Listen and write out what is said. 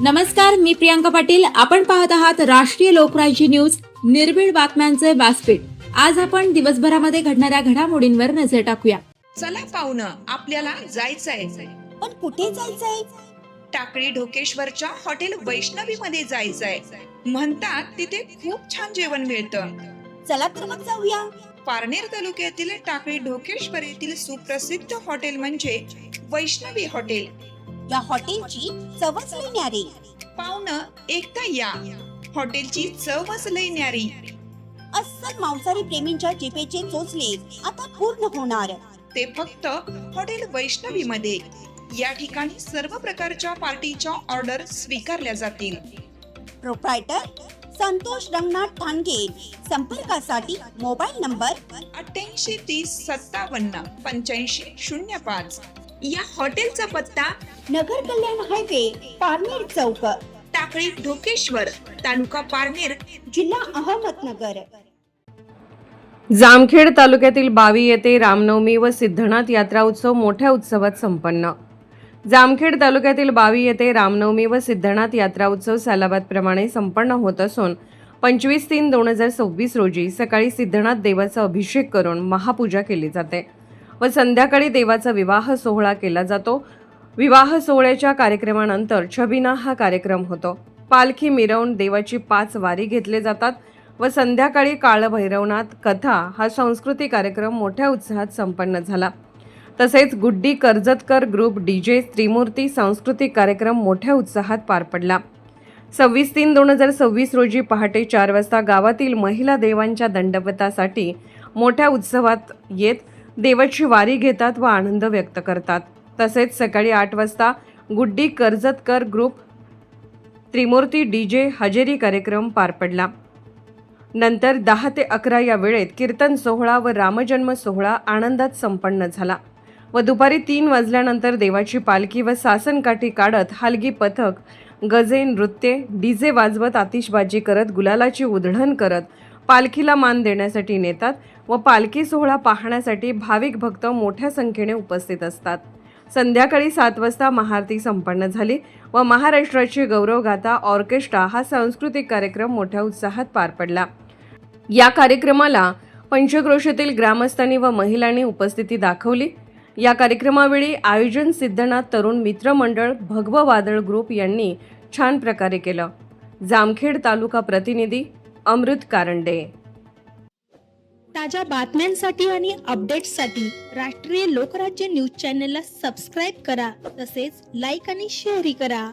नमस्कार, मी प्रियांका पाटील. आपण पाहत आहात राष्ट्रीय लोकराज्य न्यूज, निर्भीड बातम्यांचे व्यासपीठ. आज आपण दिवसभरामध्ये घडणाऱ्या घडामोडींवर नजर टाकूया. चला पाहुणं, आपल्याला जायचंय. पण कुठे जायचंय? टाकळी ढोकेश्वरच्या हॉटेल वैष्णवी मध्ये जायचंय. म्हणतात तिथे खूप छान जेवण मिळतं. चला तर मग जाऊया. पारनेर तालुक्यातील टाकळी ढोकेश्वर येथील सुप्रसिद्ध हॉटेल म्हणजे वैष्णवी हॉटेल. या हॉटेलची चवच लई न्यारी. पाहुणं, एकदा या. हॉटेलची चवच लई न्यारी. अस्सल मांसाहारी प्रेमींच्या जिभेचे चोचले आता पूर्ण होणार. ते फक्त हॉटेल वैष्णवी मध्ये. या ठिकाणी सर्व प्रकारच्या पार्टीच्या ऑर्डर स्वीकारल्या जातील. प्रोप्रायटर संतोष रंगनाथ ठाणगे. संपर्कासाठी मोबाईल नंबर 8830578505. या हॉटेलचा पत्ता नगर कल्याण हायवे, पारनेर चौक, टाकळी ढोकेश्वर, तालुका पारनेर, जिल्हा अहमदनगर. जामखेड तालुक्यातील बावी येथे रामनवमी व सिद्धनाथ यात्रा उत्सव मोठ्या उत्सवात संपन्न. जामखेड तालुक्यातील बावी येथे रामनवमी व सिद्धनाथ यात्रा उत्सव सालाबादप्रमाणे संपन्न होत असून 25/3/2026 रोजी सकाळी सिद्धनाथ देवाचा अभिषेक करून महापूजा केली जाते व संध्याकाळी देवाचा विवाह सोहळा केला जातो. विवाह सोहळ्याच्या कार्यक्रमानंतर छबिना हा कार्यक्रम होतो. पालखी मिरवून देवाची 5 वारी घेतले जातात व संध्याकाळी काळभैरवनाथ कथा हा सांस्कृतिक कार्यक्रम मोठ्या उत्साहात संपन्न झाला. तसेच गुड्डी कर्जतकर ग्रुप डीजे त्रिमूर्ती सांस्कृतिक कार्यक्रम मोठ्या उत्साहात पार पडला. 26/3/2026 रोजी पहाटे 4 वाजता गावातील महिला देवांच्या दंडवतासाठी मोठ्या उत्सवात येत देवाची वारी घेतात व आनंद व्यक्त करतात. तसेच सकाळी 8 वाजता गुड्डी कर्जतकर ग्रुप त्रिमूर्ती डीजे हजेरी कार्यक्रम पार पडला. नंतर 10 ते 11 या वेळेत कीर्तन सोहळा व रामजन्म सोहळा आनंदात संपन्न झाला व दुपारी 3 वाजल्यानंतर देवाची पालखी व सासनकाठी काढत हलगी पथक गजे नृत्ये डीजे वाजवत आतिषबाजी करत गुलालाची उधळण करत पालखीला मान देण्यासाठी नेतात व पालखी सोहळा पाहण्यासाठी भाविक भक्त मोठ्या संख्येने उपस्थित असतात. संध्याकाळी 7 वाजता महाआरती संपन्न झाली व महाराष्ट्राची गौरवगाथा ऑर्केस्ट्रा हा सांस्कृतिक कार्यक्रम मोठ्या उत्साहात पार पडला. या कार्यक्रमाला पंचक्रोशीतील ग्रामस्थांनी व महिलांनी उपस्थिती दाखवली. या कार्यक्रमावेळी आयोजन सिद्धनाथ तरुण मित्र मंडळ भगव वादळ ग्रुप यांनी छान प्रकारे केलं. जामखेड तालुका प्रतिनिधी अमृत कारंडे. ताज्या बातम्यांसाठी आणि अपडेट्ससाठी राष्ट्रीय लोकराज्य न्यूज चॅनलला सबस्क्राईब करा. तसेच लाईक आणि शेअरही करा.